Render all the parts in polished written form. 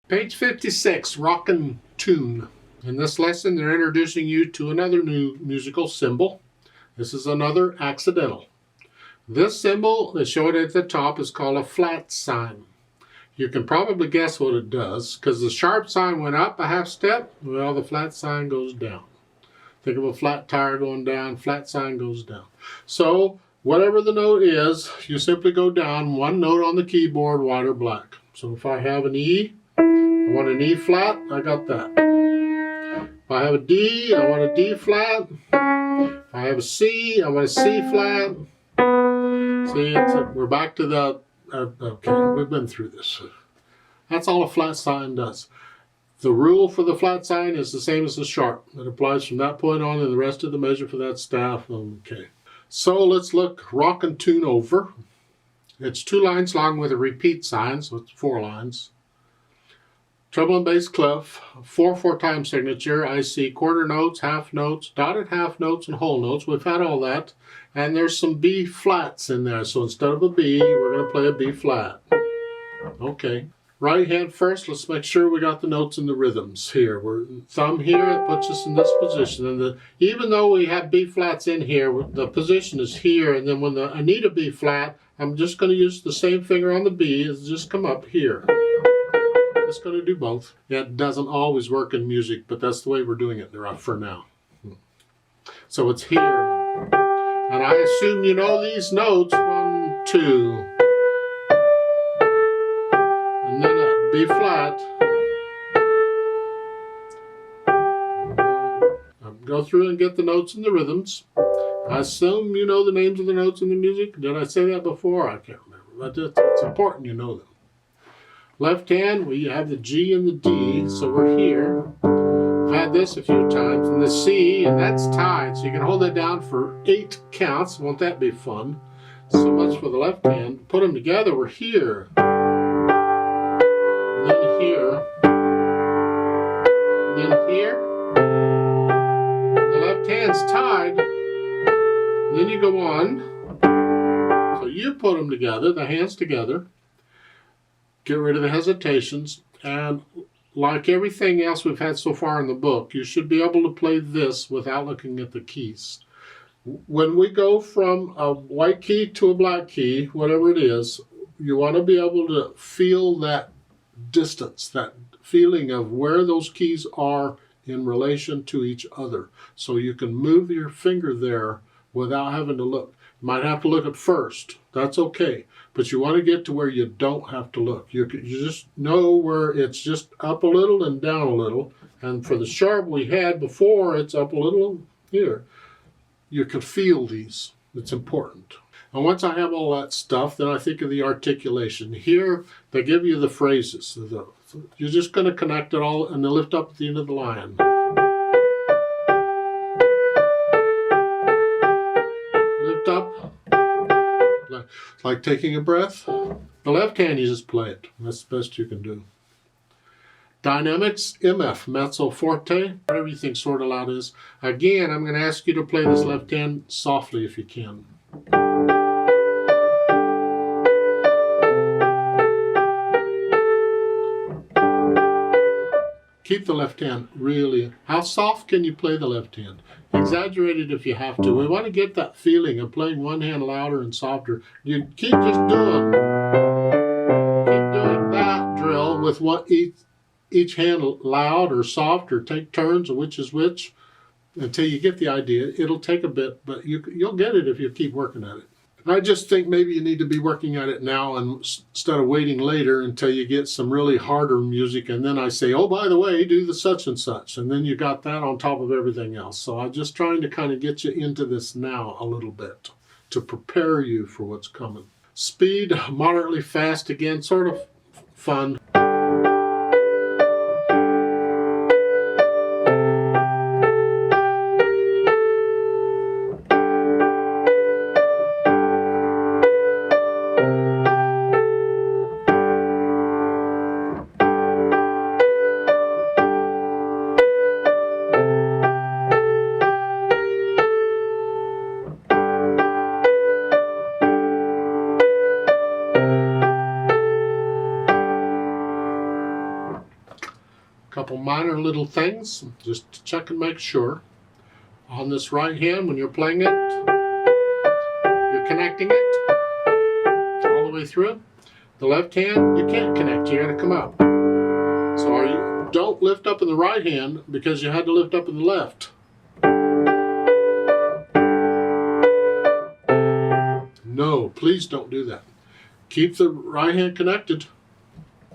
Page 56, Rockin Tune. In this lesson, they're introducing you to another new musical symbol. This is another accidental. This symbol that's shown at the top is called a flat sign. You can probably guess what it does, because the sharp sign went up a half step, well, the flat sign goes down. Think of a flat tire going down, flat sign goes down. So, whatever the note is, you simply go down one note on the keyboard, white or black. So if I have an E, I want an E flat, I got that. If I have a D, I want a D flat. If I have a C, I want a C flat. See, we're back to the, okay, we've been through this. That's all a flat sign does. The rule for the flat sign is the same as the sharp. It applies from that point on and the rest of the measure for that staff. Okay. So let's look Rockin Tune over. It's 2 lines long with a repeat sign, so it's 4 lines. Treble and bass clef, 4/4 time signature. I see quarter notes, half notes, dotted half notes, and whole notes. We've had all that. And there's some B flats in there. So instead of a B, we're going to play a B flat. Okay. Right hand first, let's make sure we got the notes and the rhythms here. We're thumb here, it puts us in this position. And even though we have B flats in here, the position is here. And then when I need a B flat, I'm just going to use the same finger on the B. It's just come up here. It's going to do both. It doesn't always work in music, but that's the way we're doing it for now. So it's here. And I assume you know these notes. 1, 2. And then a B flat. Go through and get the notes and the rhythms. I assume you know the names of the notes in the music. Did I say that before? I can't remember. But it's important you know them. Left hand, we have the G and the D, so we're here. I've had this a few times, and the C, and that's tied, so you can hold that down for 8 counts. Won't that be fun? So much for the left hand. Put them together, we're here. And then here. And then here. The left hand's tied. And then you go on. So you put them together, the hands together. Get rid of the hesitations, and like everything else we've had so far in the book, you should be able to play this without looking at the keys. When we go from a white key to a black key, whatever it is, you want to be able to feel that distance, that feeling of where those keys are in relation to each other. So you can move your finger there without having to look. You might have to look at first. That's okay. But you want to get to where you don't have to look. You just know where it's just up a little and down a little. And for the sharp we had before, it's up a little here. You can feel these. It's important. And once I have all that stuff, then I think of the articulation. Here, they give you the phrases. You're just going to connect it all and they lift up at the end of the line. Lift up. It's like taking a breath. The left hand, you just play it. That's the best you can do. Dynamics, MF, mezzo forte, whatever you think sort of loud is. Again, I'm going to ask you to play this left hand softly if you can. Keep the left hand really. How soft can you play the left hand? Exaggerate it if you have to. We want to get that feeling of playing one hand louder and softer. You keep just doing that drill with what each hand loud or soft, or take turns of which is which until you get the idea. It'll take a bit, but you'll get it if you keep working at it. I just think maybe you need to be working at it now instead of waiting later until you get some really harder music. And then I say, oh, by the way, do the such and such. And then you got that on top of everything else. So I'm just trying to kind of get you into this now a little bit to prepare you for what's coming. Speed, moderately fast again, sort of fun. couple minor little things, just to check and make sure. On this right hand, when you're playing it, you're connecting it all the way through. The left hand, you can't connect, you gotta come up. So don't lift up in the right hand because you had to lift up in the left. No, please don't do that. Keep the right hand connected.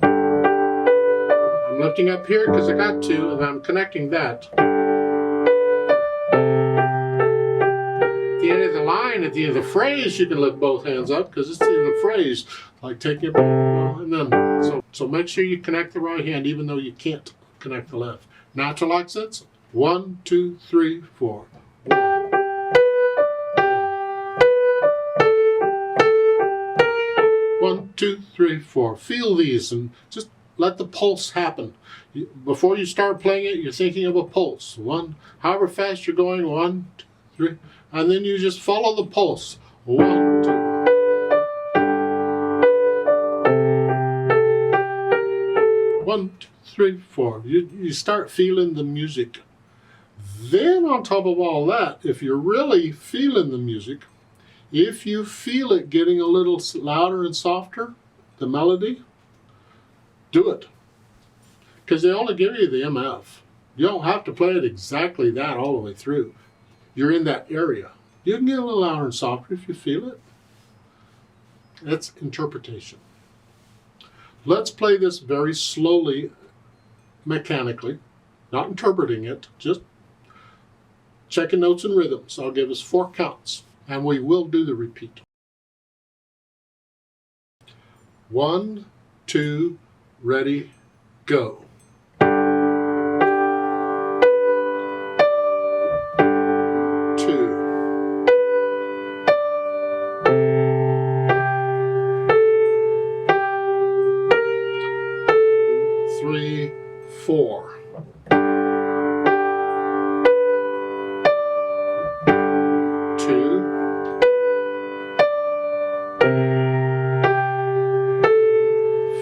I'm lifting up here because I got to, and I'm connecting that. At the end of the line, at the end of the phrase, you can lift both hands up because it's the end of the phrase, like taking it, and then, so make sure you connect the right hand even though you can't connect the left. Natural accents, 1, 2, 3, 4. 1, 2, 3, 4. Feel these and just let the pulse happen. Before you start playing it, you're thinking of a pulse. However fast you're going, 1, 2, 3, and then you just follow the pulse. 1, 2. 1, 2, 3, 4. You start feeling the music. Then on top of all that, if you're really feeling the music, if you feel it getting a little louder and softer, the melody, do it. Because they only give you the MF. You don't have to play it exactly that all the way through. You're in that area. You can get a little louder and softer if you feel it. That's interpretation. Let's play this very slowly, mechanically, not interpreting it, just checking notes and rhythms. I'll give us 4 counts. And we will do the repeat. 1, 2, ready, go. 2. 3, 4. 2.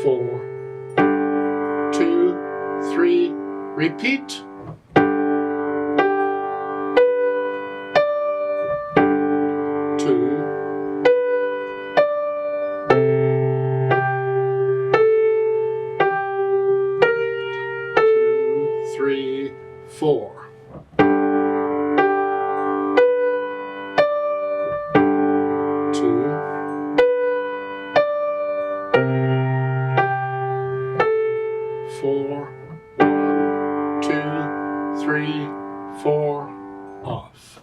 4, 2, 3, repeat. 2, 3, 4. 2, 4, 1, 2, 3, 4, off.